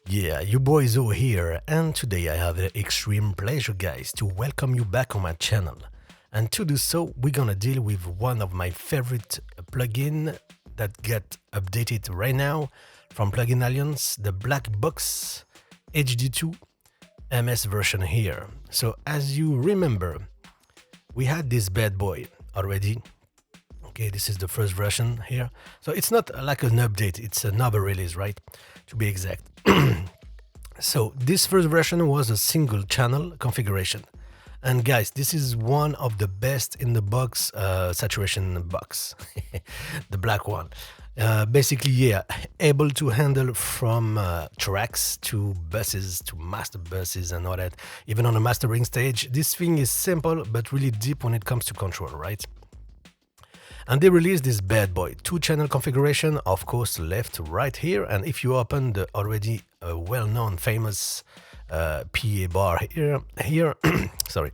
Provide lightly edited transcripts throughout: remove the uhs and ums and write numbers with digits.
Yeah, you boys Zo here, and today I have the extreme pleasure, guys, to welcome you back on my channel. And to do so, we're gonna deal with one of my favorite plugin that get updated right now from Plugin Alliance, the Black Box HD2 MS version here. So as you remember, we had this bad boy already. Okay, this is the first version here. So it's not like an update, it's another release, right? To be exact. So this first version was a single channel configuration. And guys, this is one of the best in the box saturation box, the black one. Basically, yeah, able to handle from tracks to buses, to master buses and all that. Even on a mastering stage, this thing is simple but really deep when it comes to control, right? And they released this bad boy, 2-channel configuration, of course, left, right here. And if you open the already well-known, famous PA bar here, sorry,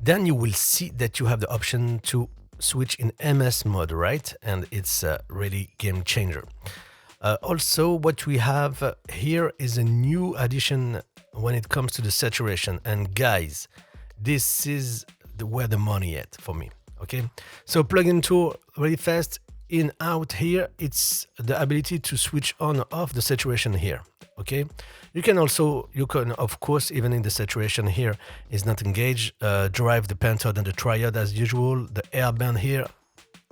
then you will see that you have the option to switch in MS mode, right? And it's a really game changer. Also, what we have here is a new addition when it comes to the saturation. And guys, this is where the money at for me. Okay, so plugin tool really fast, in out here, it's the ability to switch on or off the saturation here. Okay, you can of course, even in the saturation here is not engaged, drive the pentode and the triode as usual, the airband here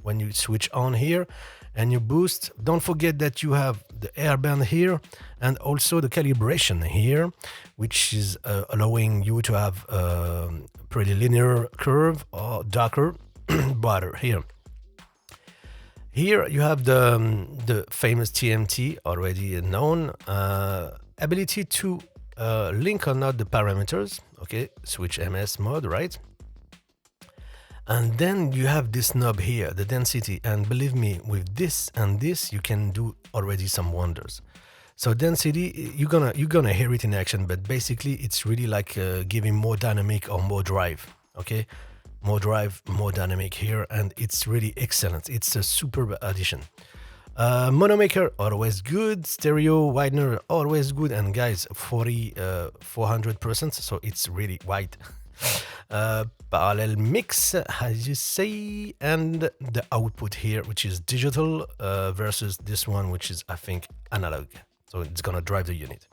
when you switch on here and you boost. Don't forget that you have the airband here and also the calibration here, which is allowing you to have pretty linear curve or darker border here. Here you have the famous TMT already known, ability to link or not the parameters. Okay, switch MS mode, right? And then you have this knob here, the density, and believe me, with this and this you can do already some wonders. So density, you're gonna hear it in action, but basically it's really like giving more dynamic or more drive. Okay, more drive, more dynamic here, and it's really excellent. It's a superb addition. Monomaker, always good. Stereo widener, always good. And guys, 400%, so it's really wide. Parallel mix, as you say, and the output here, which is digital versus this one, which is, I think, analog. So it's gonna drive the unit.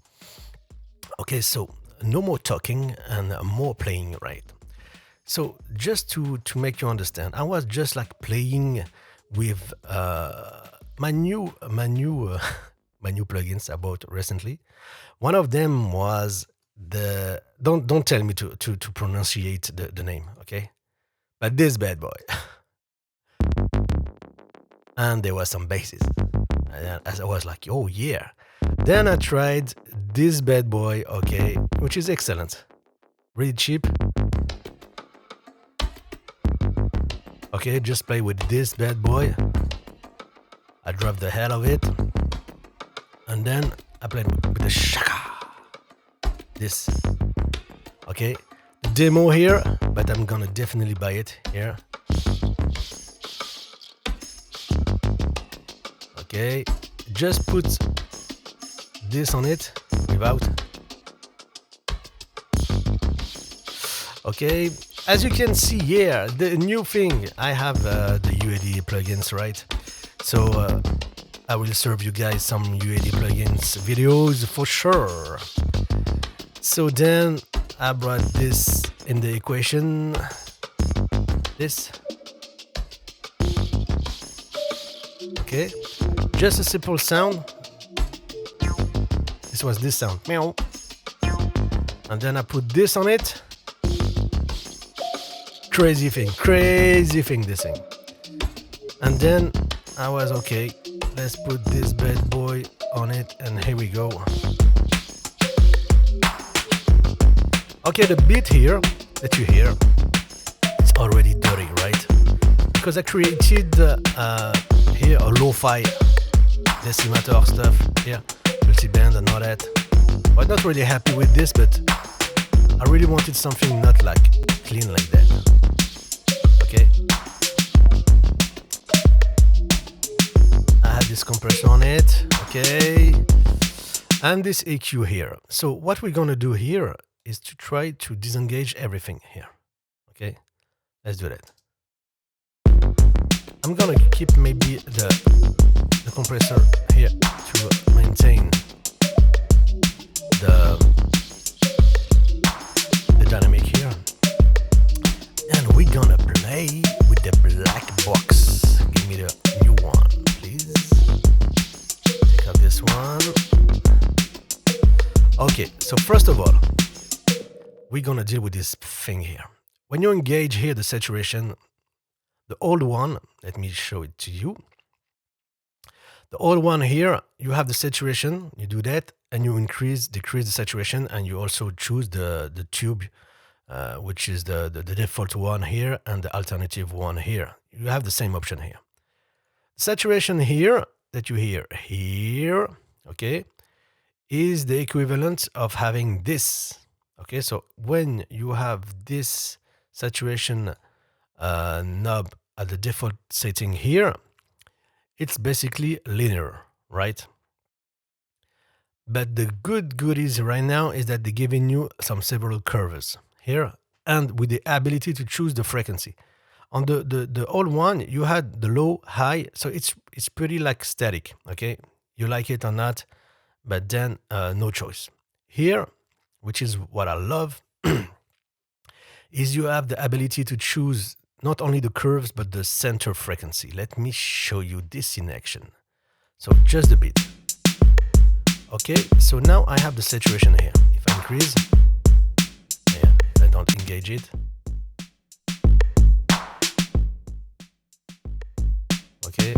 Okay, so no more talking and more playing, right? So just to make you understand, I was just like playing with my new plugins I bought recently. One of them was the don't tell me to pronunciate the name, okay? But this bad boy, and there was some basses, and I was like, oh yeah. Then I tried this bad boy, okay, which is excellent, really cheap. Okay, just play with this bad boy. I dropped the hell of it. And then I played with the Skaka. This. Okay. The demo here, but I'm gonna definitely buy it here. Okay. Just put this on it without. Okay. As you can see, yeah, the new thing, I have the UAD plugins, right? So I will serve you guys some UAD plugins videos for sure. So then I brought this in the equation. This. Okay, just a simple sound. This was this sound. Meow. And then I put this on it. Crazy thing, this thing. And then I was okay, let's put this bad boy on it, and here we go. Okay, the beat here that you hear, it's already dirty, right? Because I created here a lo-fi decimator stuff here, multi-band and all that. I'm not really happy with this, but I really wanted something not like clean like that. Okay, I had this compressor on it. Okay, and this EQ here. So what we're gonna do here is to try to disengage everything here. Okay, let's do that. I'm gonna keep maybe the compressor here to maintain the dynamic here, and we're gonna play with the black box. Give me the new one, please. Take out this one. Okay, so first of all, we're gonna deal with this thing here. When you engage here the saturation, the old one, let me show it to you. The old one here, you have the saturation, you do that, and you decrease the saturation, and you also choose the tube, which is the default one here, and the alternative one here. You have the same option here. Saturation here, that you hear here, okay, is the equivalent of having this. Okay, so when you have this saturation knob at the default setting here, it's basically linear, right? But the good goodies right now is that they're giving you several curves here, and with the ability to choose the frequency. On the old one, you had the low, high, so it's pretty like static, okay? You like it or not, but then no choice. Here, which is what I love, is you have the ability to choose not only the curves, but the center frequency. Let me show you this in action. So just a bit. Okay, so now I have the saturation here. If I increase, yeah, if I don't engage it. Okay,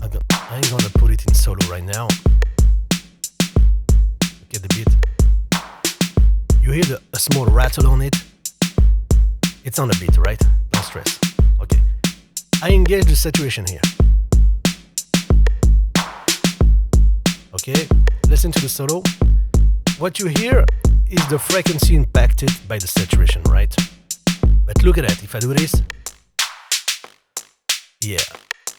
I'm gonna put it in solo right now. Get the beat. You hear a small rattle on it. It's on the beat, right? Don't stress. Okay. I engage the saturation here. Okay. Listen to the solo. What you hear is the frequency impacted by the saturation, right? But look at that. If I do this, yeah,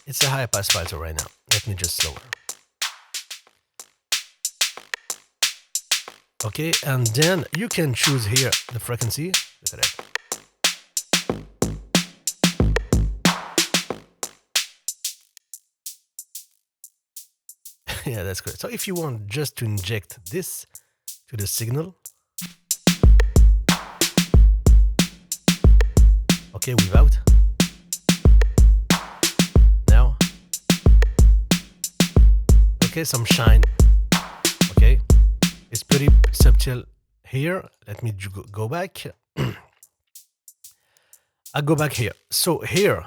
it's a high pass filter right now. Let me just slower. Okay, and then you can choose here the frequency. Look at that. Yeah, that's great. So if you want just to inject this to the signal, okay, without. Now, okay, some shine. Okay, it's pretty subtle here. Let me go back. I go back here. So here,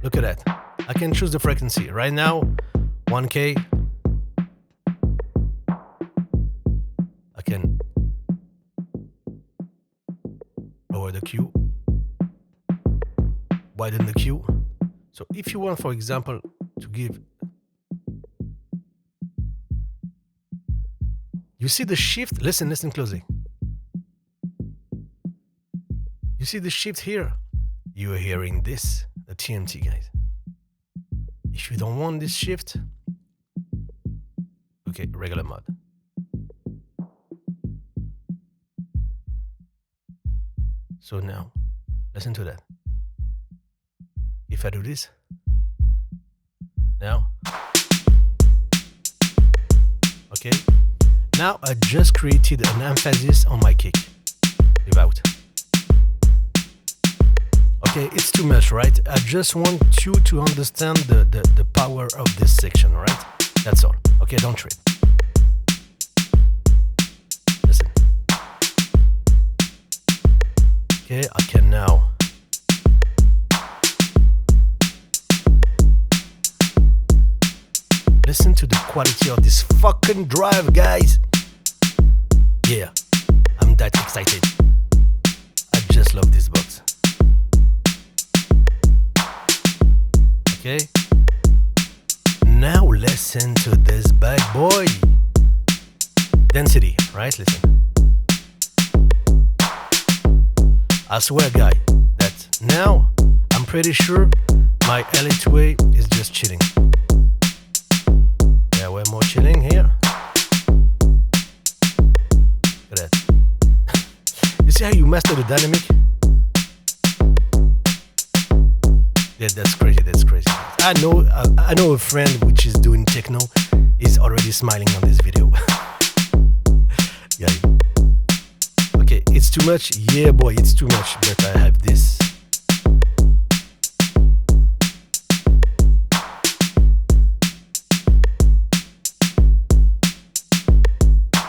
look at that. I can choose the frequency. Right now, 1K. I can lower the Q, widen the Q. So if you want, for example, to give, you see the shift? Listen closely. You see the shift here? You're hearing this, the TMT, guys. If you don't want this shift, okay, regular mode. So now, listen to that. If I do this, now, okay, now I just created an emphasis on my kick, without. Okay, it's too much, right? I just want you to understand the power of this section, right? That's all. Okay, don't trip. Listen. Okay, I can now listen to the quality of this fucking drive, guys. Yeah, I'm that excited. I just love this box. Okay, now listen to this bad boy. Density, right? Listen. I swear, guy, that now I'm pretty sure my LA2A is just chilling. Yeah, we're more chilling here. how you master the dynamic? Yeah, that's crazy. That's crazy. I know a friend which is doing techno. Is already smiling on this video. Yeah. Okay, it's too much. Yeah, boy, it's too much. But I have this.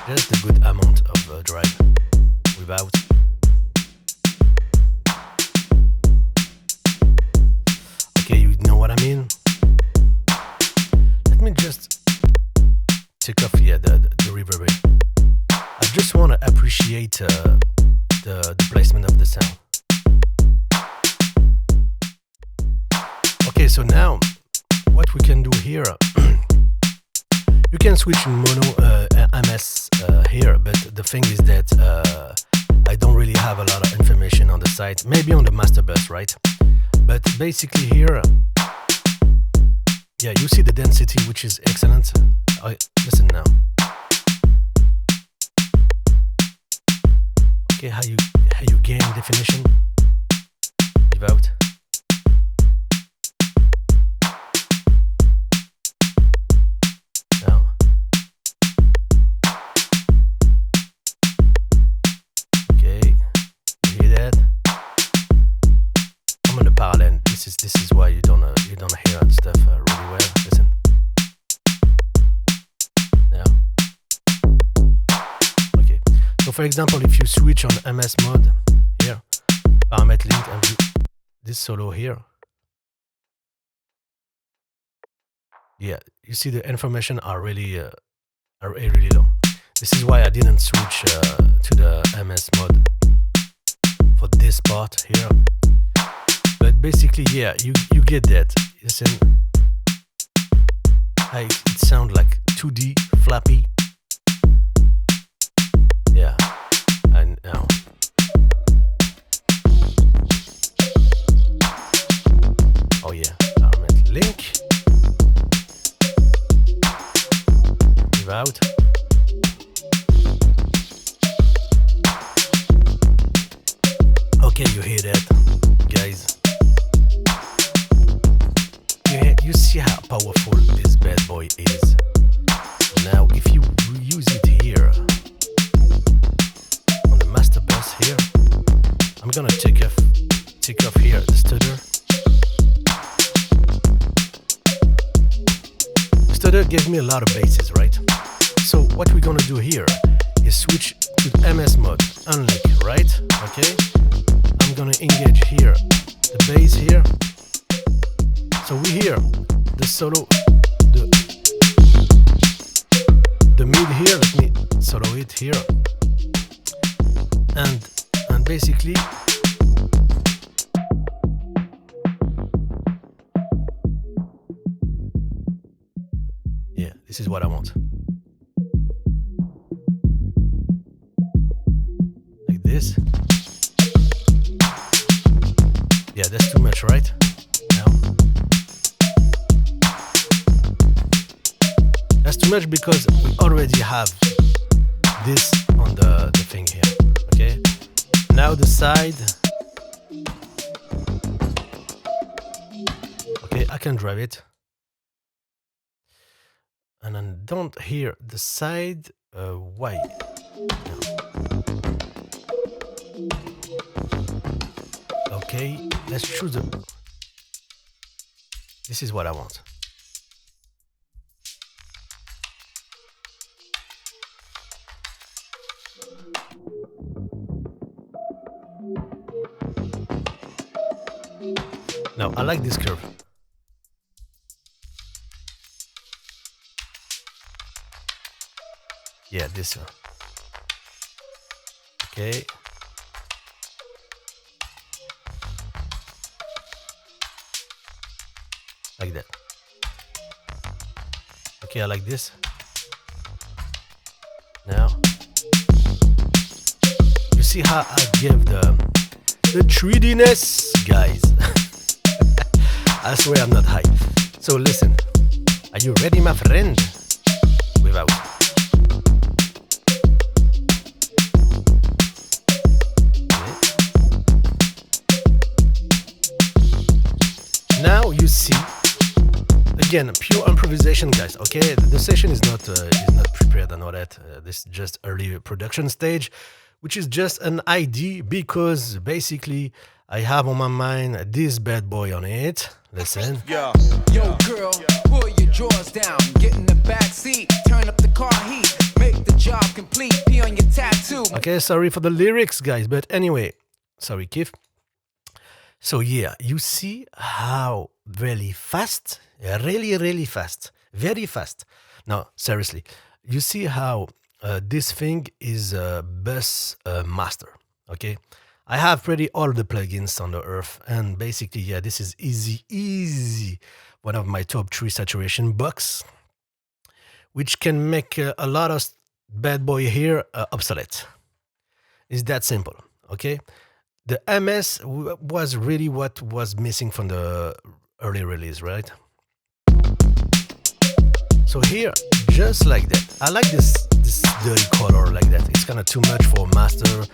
Just a good amount of drive without. Okay, you know what I mean? Let me just take off, yeah, the reverb. I just want to appreciate the placement of the sound. Okay, so now what we can do here, you can switch in mono MS here, but the thing is that I don't really have a lot of information on the site, maybe on the master bus, right? But basically here, yeah, you see the density, which is excellent. Listen now. Okay, how you gain definition without. Now. Okay, you hear that? I'm on the parallel. This is why you don't hear stuff really well. Listen. So for example, if you switch on MS mode here, parameter link, and this solo here, yeah, you see the information are really low. This is why I didn't switch to the MS mode for this part here. But basically, yeah, you get that. Listen, it sounds like 2D flappy. Yeah, and now. Oh yeah, parameter link. Without. Okay, you hear that, guys? You see how powerful this bad boy is. Now, if you use it here on the master bus here, I'm gonna take off here the stutter. Stutter gave me a lot of basses, right? So what we're gonna do here is switch to MS mode, unlick, right? Okay. I'm gonna engage here the bass here. So we hear the solo, the mid here. Let me solo it here, and basically yeah, this is what I want. Like this. Yeah, that's too much, right? Now. That's too much because we already have this on the thing here, okay? Now the side. Okay, I can drive it. And I don't hear the side. Why? No. Okay, let's choose the. This is what I want. Now I like this curve. Yeah, this one. Okay. Like that. Okay, I like this. Now, you see how I give the 3D-ness, guys. I swear I'm not high. So listen, are you ready, my friend? Without. again, pure improvisation, guys. Okay, the session is not prepared and all that. This is just early production stage, which is just an idea because basically I have on my mind this bad boy on it. Listen. Yeah. Yo, girl, pull your drawers down, get in the back seat, turn up the car heat, make the job complete, pee on your tattoo. Okay, sorry for the lyrics, guys, but anyway, sorry, Keith. So yeah, you see how really fast, really fast, very fast. Now, seriously, you see how this thing is a bus master, okay? I have pretty all the plugins on the earth, and basically, yeah, this is easy, one of my top 3 saturation bucks, which can make a lot of bad boy here obsolete. It's that simple, okay? The MS was really what was missing from the early release, right? So here, just like that. I like this dirty color like that. It's kind of too much for master,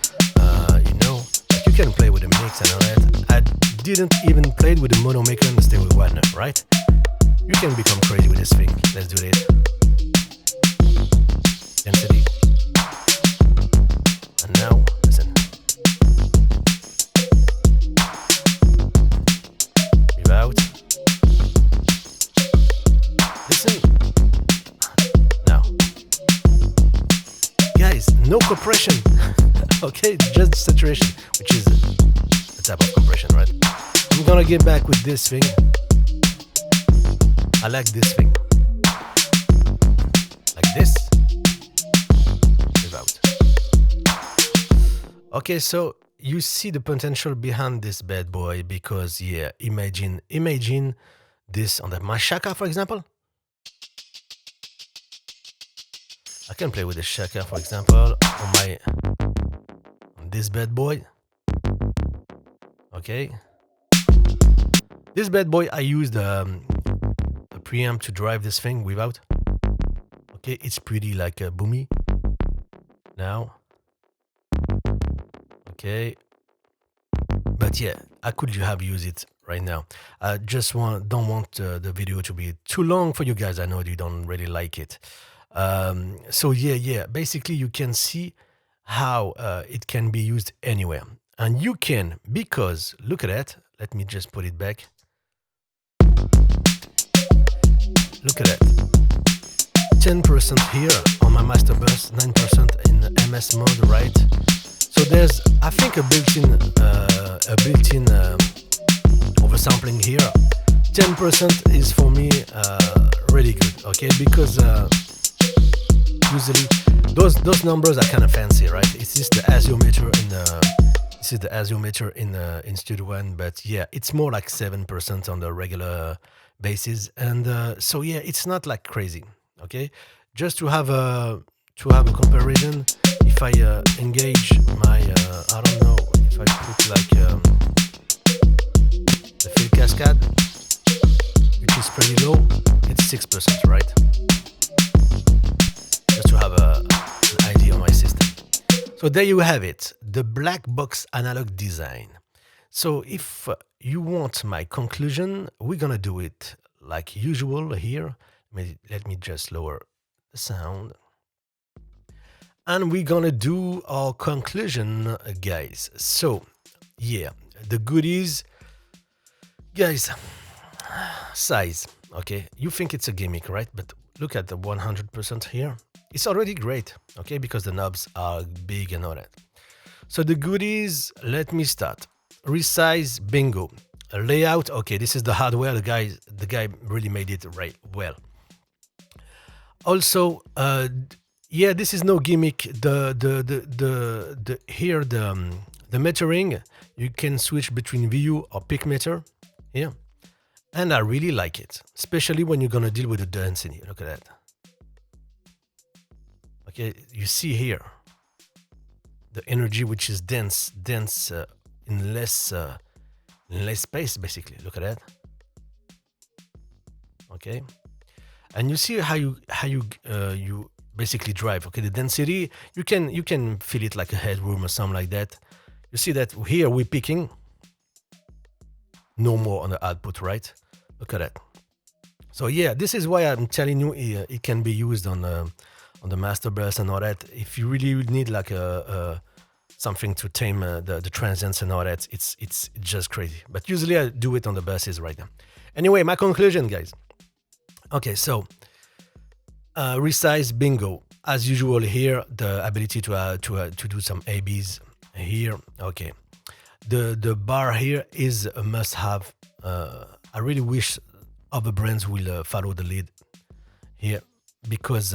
you know. You can play with the mix and all that. I didn't even play with the mono maker and stay with Wagner, right? You can become crazy with this thing. Let's do it. Density. And now, listen. Out. Listen. Now. Guys, no compression. Okay, just saturation, which is a type of compression, right? I'm gonna get back with this thing. I like this thing. Like this. Without. Okay, so you see the potential behind this bad boy because, yeah, imagine this on my Skaka, for example. I can play with the Skaka, for example, on this bad boy. Okay. This bad boy, I used a preamp to drive this thing without. Okay, it's pretty like a boomy. Now. Okay, but yeah, I could have used it right now. I just don't want the video to be too long for you guys. I know you don't really like it. So yeah, basically you can see how it can be used anywhere. And you can, because look at that. Let me just put it back. Look at that. 10% here on my master bus, 9% in MS mode, right? So there's, I think, a built-in oversampling here. 10% is for me really good, okay? Because usually those numbers are kind of fancy, right? It's just the azimuth in Studio One, but yeah, it's more like 7% on the regular basis, and so yeah, it's not like crazy, okay? Just to have a comparison. If I engage my, I don't know, if I put like the field cascade, which is pretty low, it's 6%, right? Just to have an idea on my system. So there you have it, the black box analog design. So if you want my conclusion, we're gonna do it like usual here. Let me just lower the sound. And we're gonna do our conclusion, guys. So, yeah, the goodies, guys, size, okay? You think it's a gimmick, right? But look at the 100% here. It's already great, okay? Because the knobs are big and all that. So the goodies, let me start. Resize, bingo. Layout, okay, this is the hardware. The guy really made it right well. Also, yeah, this is no gimmick. The metering, you can switch between VU or peak meter here, and I really like it, especially when you're gonna deal with the density. Look at that. Okay, you see here the energy which is dense in less space, basically. Look at that. Okay, and you see how you basically drive. Okay, the density, you can feel it like a headroom or something like that. You see that here we're picking no more on the output, right? Look at that. So yeah, this is why I'm telling you it can be used on the master bus and all that. If you really need like a something to tame the transients and all that, it's just crazy. But usually I do it on the buses right now. Anyway, my conclusion, guys. Okay, so resize bingo as usual here. The ability to do some ABs here. Okay, the bar here is a must-have. I really wish other brands will follow the lead here, because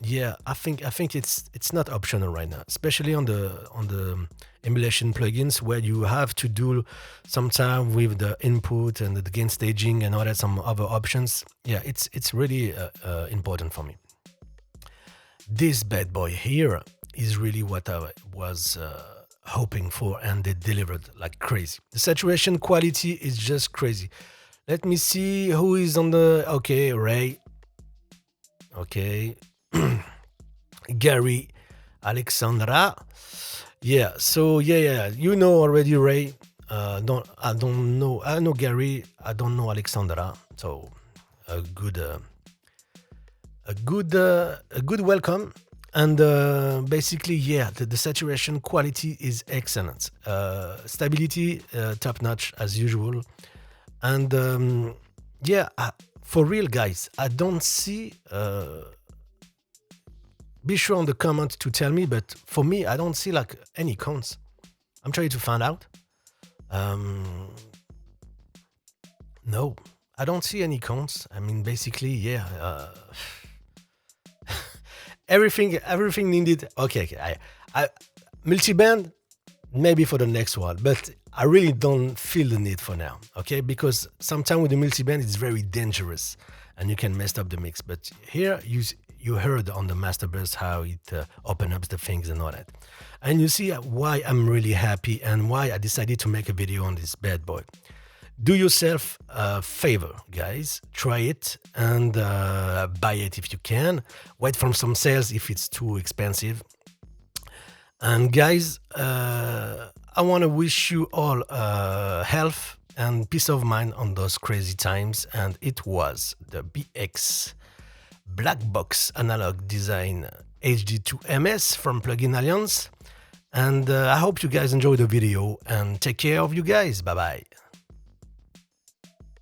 yeah, I think it's not optional right now, especially on the emulation plugins, where you have to do sometime with the input and the gain staging and all that, some other options. Yeah, it's really important for me. This bad boy here is really what I was hoping for, and they delivered like crazy. The saturation quality is just crazy. Let me see who is on the... Okay, Ray. Okay. Gary. Alexandra. Yeah, so yeah, you know already Ray. I don't know. I know Gary. I don't know Alexandra. So a good welcome. And basically, yeah, the saturation quality is excellent. Stability, top notch as usual. And yeah, for real, guys, I don't see... be sure on the comment to tell me, but for me, I don't see like any cons. I'm trying to find out. No, I don't see any cons. I mean, basically, yeah. Everything needed. Okay. I multi-band, maybe for the next one, but I really don't feel the need for now, okay? Because sometimes with the multi-band, it's very dangerous and you can mess up the mix. But here, you heard on the master bus how it opens up the things and all that. And you see why I'm really happy and why I decided to make a video on this bad boy. Do yourself a favor, guys. Try it and buy it if you can. Wait for some sales if it's too expensive. And guys, I want to wish you all health and peace of mind on those crazy times. And it was the BX Black Box Analog Design HD2 MS from Plugin Alliance. And I hope you guys enjoyed the video and take care of you guys. Bye bye.